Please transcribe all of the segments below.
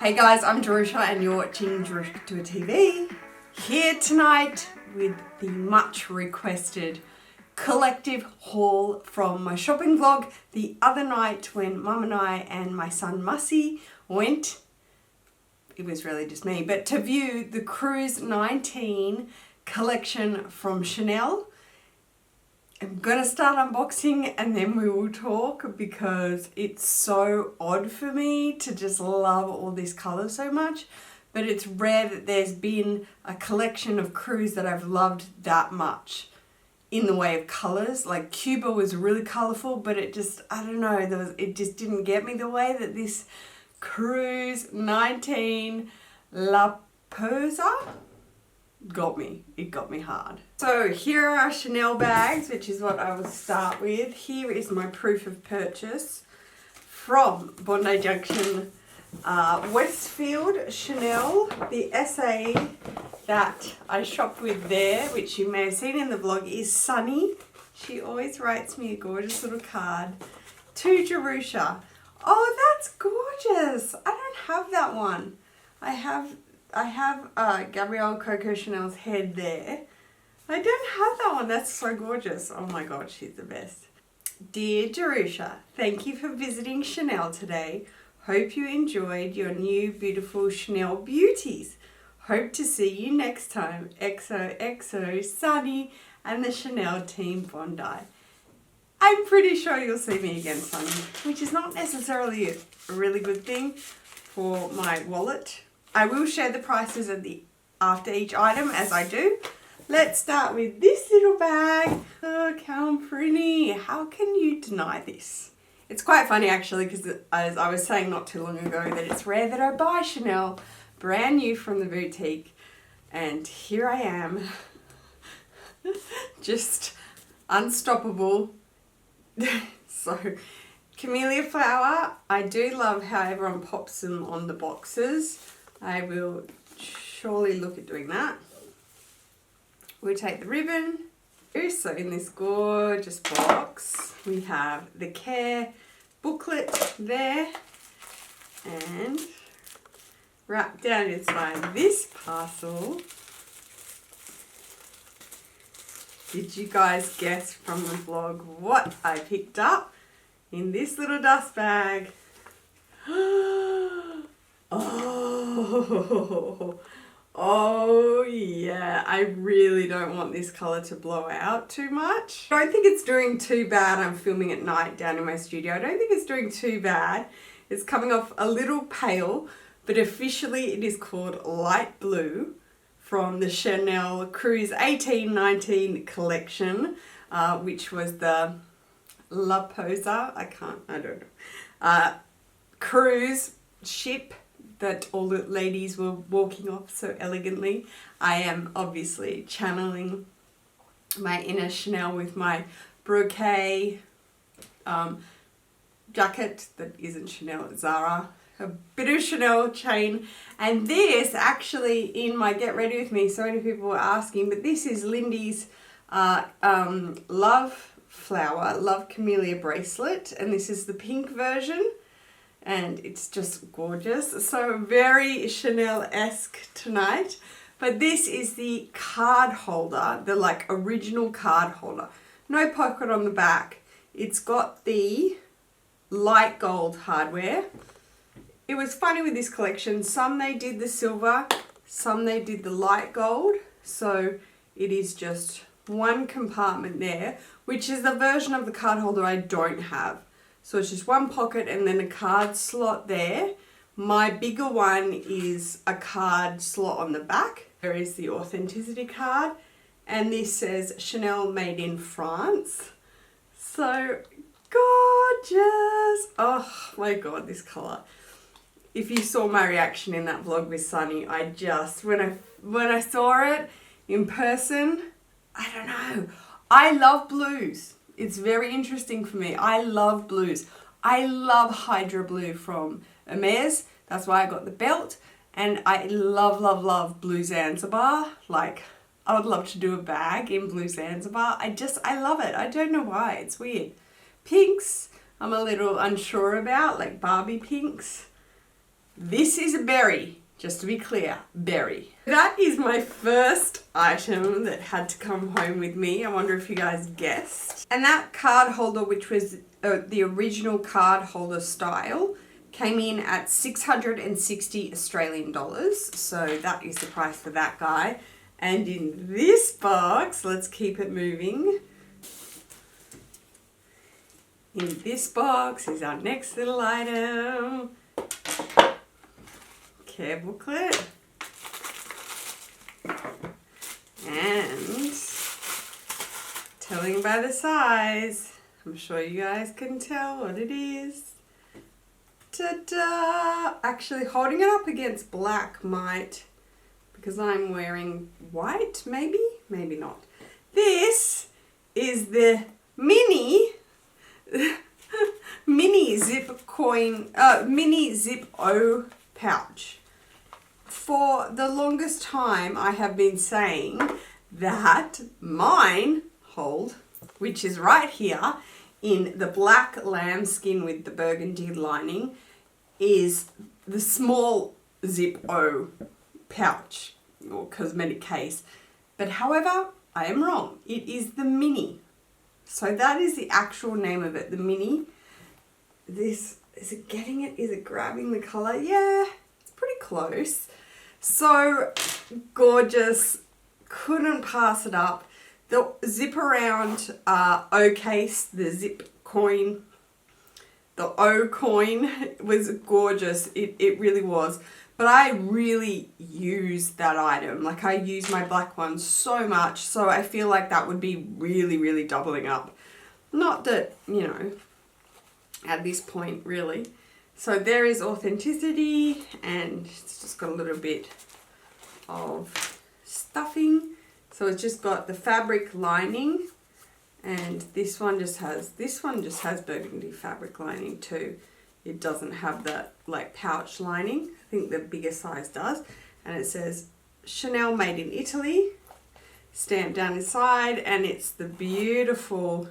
Hey guys, I'm Jerusha and you're watching Jerusha Couture TV. Here tonight with the much requested collective haul from my shopping vlog the other night when Mum and I and my son Mussy went. It was really just me, but to view the Cruise 19 collection from Chanel. I'm gonna start unboxing and then we will talk because it's so odd for me to just love all this colour so much. But it's rare that there's been a collection of Cruise that I've loved that much in the way of colours. Like Cuba was really colourful, but it just, I don't know, it just didn't get me the way that this Cruise 19 La Posa got me. It got me hard. So here are our Chanel bags, which is what I will start with. Here is my proof of purchase from Bondi Junction, Westfield Chanel, the SA that I shop with there, which you may have seen in the vlog, is Sunny. She always writes me a gorgeous little card. To Jerusha. Oh, that's gorgeous. I don't have that one. I have Gabrielle Coco Chanel's head there. I don't have that one. That's so gorgeous. Oh my god, she's the best. Dear Jerusha, thank you for visiting Chanel today. Hope you enjoyed your new beautiful Chanel beauties. Hope to see you next time. XOXO, Sunny and the Chanel team Bondi. I'm pretty sure you'll see me again, Sunny, which is not necessarily a really good thing for my wallet. I will share the prices after each item, as I do. Let's start with this little bag. Look how pretty. How can you deny this? It's quite funny actually, because as I was saying not too long ago, that it's rare that I buy Chanel brand new from the boutique. And here I am, just unstoppable. So, camellia flower. I do love how everyone pops them on the boxes. I will surely look at doing that. We'll take the ribbon. So in this gorgeous box, we have the care booklet there. And wrapped down inside this parcel. Did you guys guess from the vlog what I picked up in this little dust bag? Oh yeah, I really don't want this colour to blow out too much. I don't think it's doing too bad. I'm filming at night down in my studio. I don't think it's doing too bad. It's coming off a little pale, but officially it is called light blue from the Chanel Cruise 1819 collection, which was the La Posa, I don't know, cruise ship that all the ladies were walking off so elegantly. I am obviously channeling my inner Chanel with my brocade jacket that isn't Chanel, it's Zara. A bit of Chanel chain. And this actually in my Get Ready With Me, so many people were asking, but this is Lindy's Love Flower, Love Camellia bracelet. And this is the pink version. And it's just gorgeous. So very Chanel-esque tonight. But this is the card holder, the like original card holder. No pocket on the back. It's got the light gold hardware. It was funny with this collection. Some they did the silver, some they did the light gold. So it is just one compartment there, which is the version of the card holder I don't have. So it's just one pocket and then a card slot there. My bigger one is a card slot on the back. There is the authenticity card. And this says Chanel made in France. So gorgeous. Oh my god, this colour. If you saw my reaction in that vlog with Sunny, I just, when I saw it in person, I don't know. I love blues. It's very interesting for me. I love blues. I love Hydra Blue from Hermes. That's why I got the belt. And I love, love, love Blue Zanzibar. Like, I would love to do a bag in Blue Zanzibar. I love it. I don't know why. It's weird. Pinks, I'm a little unsure about, like Barbie pinks. This is a berry, just to be clear, berry. That is my first item that had to come home with me. I wonder if you guys guessed. And that card holder, which was the original card holder style, came in at 660 Australian dollars. So that is the price for that guy. And in this box, let's keep it moving. In this box is our next little item. Care booklet. And telling by the size, I'm sure you guys can tell what it is. Ta-da! Actually, holding it up against black might, because I'm wearing white, maybe? Maybe not. This is the mini zip coin, mini zip O pouch. For the longest time, I have been saying that mine hold, which is right here in the black lambskin with the burgundy lining, is the small zip O pouch or cosmetic case. But however, I am wrong. It is the mini. So that is the actual name of it, the mini. This, is it getting it? Is it grabbing the color? Yeah, it's pretty close. So gorgeous. Couldn't pass it up. The zip around O case, the zip coin, the O coin was gorgeous. It really was. But I really use that item. Like, I use my black one so much. So I feel like that would be really, really doubling up. Not that, you know, at this point, really. So there is authenticity, and it's just got a little bit of stuffing. So it's just got the fabric lining, and this one just has burgundy fabric lining too. It doesn't have that like pouch lining. I think the bigger size does. And it says Chanel made in Italy, stamped down inside, and it's the beautiful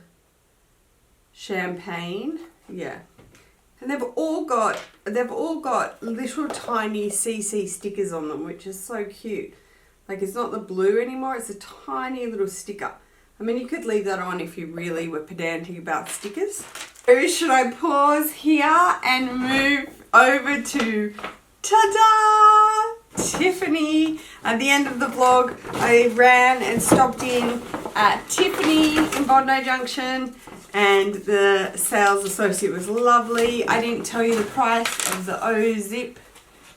champagne. Yeah. And they've all got little tiny CC stickers on them, which is so cute. Like, it's not the blue anymore, it's a tiny little sticker. I mean, you could leave that on if you really were pedantic about stickers. So should I pause here and move over to, ta-da, Tiffany? At the end of the vlog, I ran and stopped in at Tiffany in Bondi Junction, and the sales associate was lovely. I didn't tell you the price of the O-Zip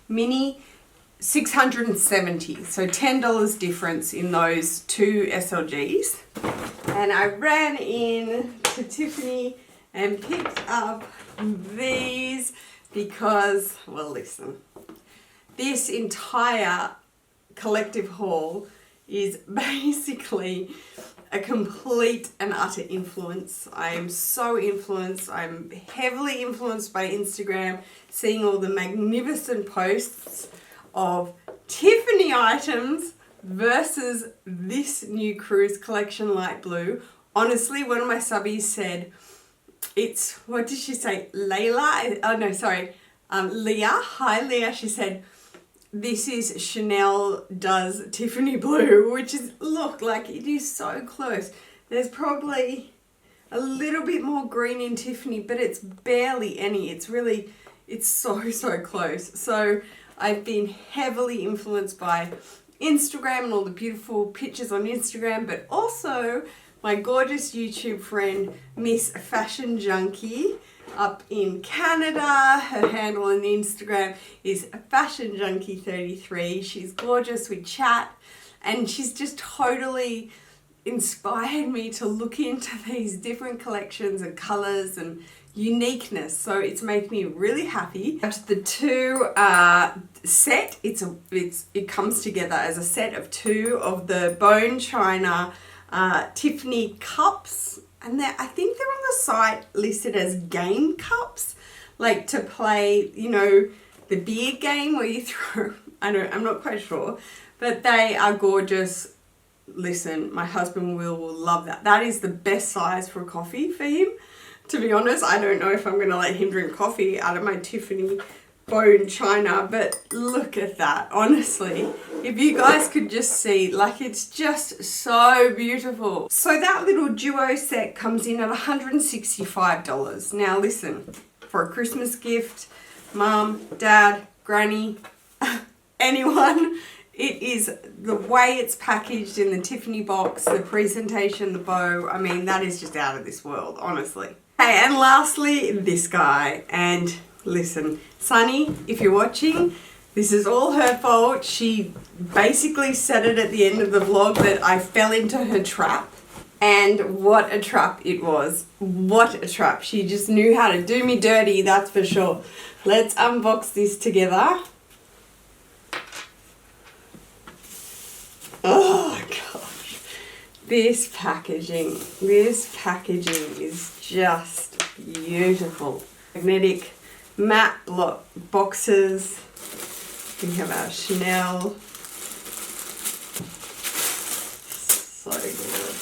Mini. $670, so $10 difference in those two SLGs. And I ran in to Tiffany and picked up these because, well, listen, this entire collective haul is basically a complete and utter influence. I am so influenced. I'm heavily influenced by Instagram, seeing all the magnificent posts of Tiffany items versus this new cruise collection light blue. Honestly, one of my subbies said, it's, what did she say? Layla? Oh no, sorry. Leah. Hi Leah. She said, this is Chanel does Tiffany blue, which is, look, like it is so close. There's probably a little bit more green in Tiffany, but it's barely any. It's really, it's so, so close. So I've been heavily influenced by Instagram and all the beautiful pictures on Instagram, but also my gorgeous YouTube friend, Miss Fashion Junkie, up in Canada. Her handle on Instagram is Fashion Junkie 33. She's gorgeous. We chat, and she's just totally inspired me to look into these different collections and colors and uniqueness. So it's made me really happy. The two set, it comes together as a set of two of the bone china Tiffany cups, and I think they're on the site listed as game cups, like to play, you know, the beer game where you throw, I'm not quite sure, but they are gorgeous. Listen, my husband will love that. That is the best size for coffee for him. To be honest, I don't know if I'm going to let him drink coffee out of my Tiffany bone china, but look at that. Honestly, if you guys could just see, like, it's just so beautiful. So that little duo set comes in at $165. Now listen, for a Christmas gift, mum, dad, granny, anyone, it is the way it's packaged in the Tiffany box, the presentation, the bow. I mean, that is just out of this world, honestly. Hey, and lastly, this guy. And listen, Sunny, if you're watching, this is all her fault. She basically said it at the end of the vlog that I fell into her trap. And what a trap it was. What a trap. She just knew how to do me dirty, that's for sure. Let's unbox this together. Oh gosh, this packaging is just beautiful. Magnetic matte block boxes. We have our Chanel. So good.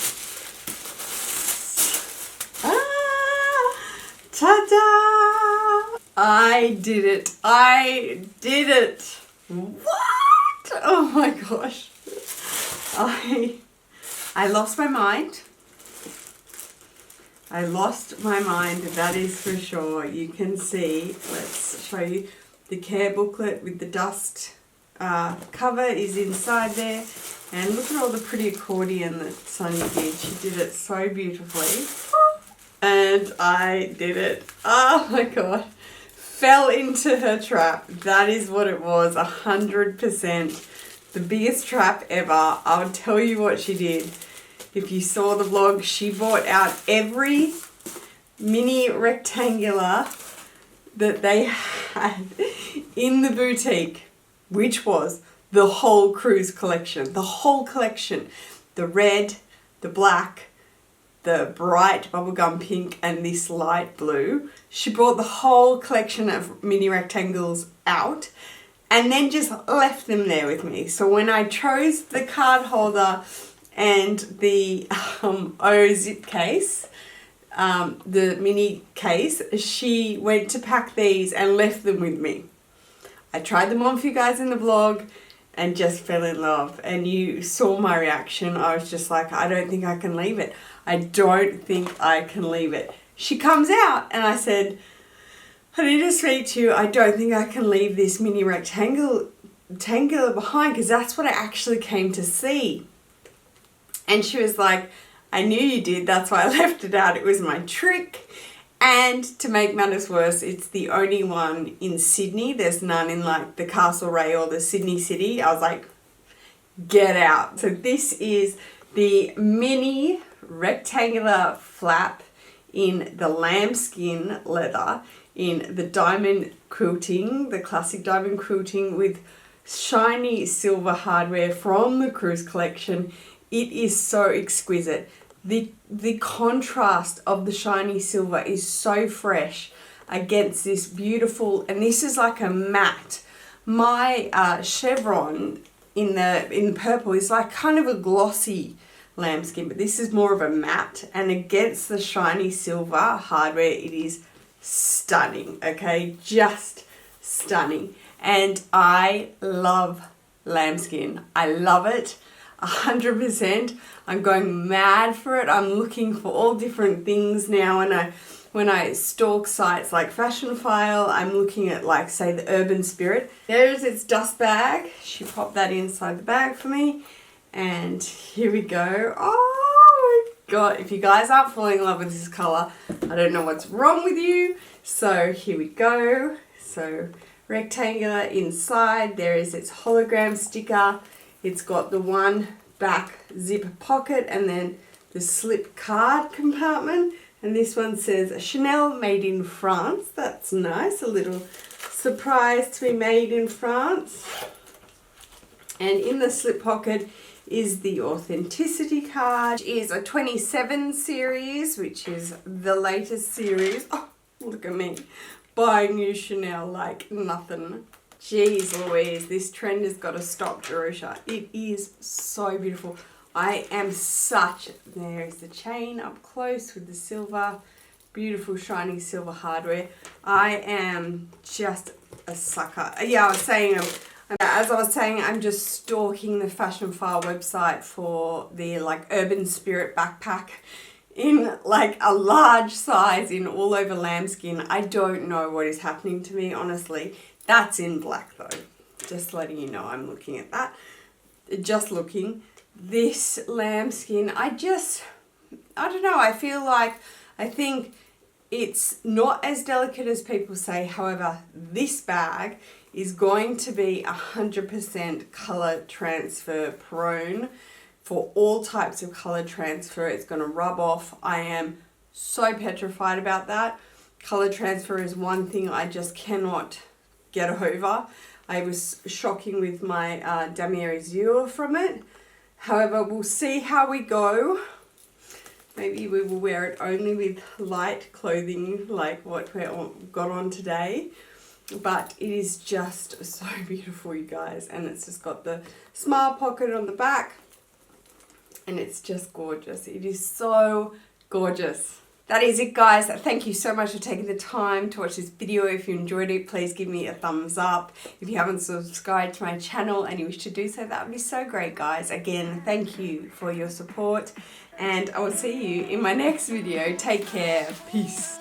Ta-da! I did it. I did it. What? Oh my gosh. I lost my mind. I lost my mind, that is for sure. You can see, let's show you the care booklet with the dust cover is inside there. And look at all the pretty accordion that Sunny did. She did it so beautifully. And I did it. Oh my god. Fell into her trap. That is what it was, 100%. The biggest trap ever. I would tell you what she did. If you saw the vlog, she bought out every mini rectangular that they had in the boutique, which was the whole cruise collection. The whole collection. The red, the black, the bright bubblegum pink, and this light blue. She brought the whole collection of mini rectangles out and then just left them there with me. So when I chose the card holder and the O zip case, the mini case, she went to pack these and left them with me. I tried them on for you guys in the vlog and just fell in love. And you saw my reaction. I was just like, I don't think I can leave it. I don't think I can leave it. She comes out and I said, I need to speak to you. I don't think I can leave this mini rectangular behind because that's what I actually came to see. And she was like, I knew you did. That's why I left it out. It was my trick. And to make matters worse, it's the only one in Sydney. There's none in like the Castlereagh or the Sydney City. I was like, get out. So this is the mini rectangular flap in the lambskin leather in the diamond quilting, the classic diamond quilting with shiny silver hardware from the cruise collection. It is so exquisite. The contrast of the shiny silver is so fresh against this beautiful, and this is like a matte. My chevron in purple is like kind of a glossy lambskin, but this is more of a matte, and against the shiny silver hardware, it is stunning, okay? Just stunning. And I love lambskin. I love it 100%. I'm going mad for it. I'm looking for all different things now, and when I stalk sites like FASHIONPHILE, I'm looking at, like, say, the Urban Spirit. There's its dust bag. She popped that inside the bag for me. And here we go. Oh my god, if you guys aren't falling in love with this colour, I don't know what's wrong with you. So here we go. So rectangular inside, there is its hologram sticker. It's got the one back zip pocket and then the slip card compartment. And this one says Chanel made in France. That's nice, a little surprise to be made in France. And in the slip pocket is the authenticity card. It is a 27 series, which is the latest series. Oh, look at me buying new Chanel like nothing. Jeez Louise, this trend has got to stop, Jerusha. It is so beautiful. I am such, there's the chain up close with the silver beautiful shiny silver hardware. I am just a sucker. Yeah, as I was saying, I'm just stalking the FASHIONPHILE website for the like Urban Spirit backpack in like a large size in all over lambskin. I don't know what is happening to me, honestly. That's in black though. Just letting you know, I'm looking at that. Just looking. This lambskin, I don't know, I think it's not as delicate as people say. However, this bag is going to be 100% color transfer prone. For all types of color transfer, it's going to rub off. I am so petrified about that. Color transfer is one thing I just cannot get over. I was shocking with my Damier Azure from it. However, we'll see how we go. Maybe we will wear it only with light clothing like what we got on today. But it is just so beautiful, you guys. And it's just got the smile pocket on the back. And it's just gorgeous. It is so gorgeous. That is it, guys. Thank you so much for taking the time to watch this video. If you enjoyed it, please give me a thumbs up. If you haven't subscribed to my channel and you wish to do so, that would be so great, guys. Again, thank you for your support. And I will see you in my next video. Take care. Peace.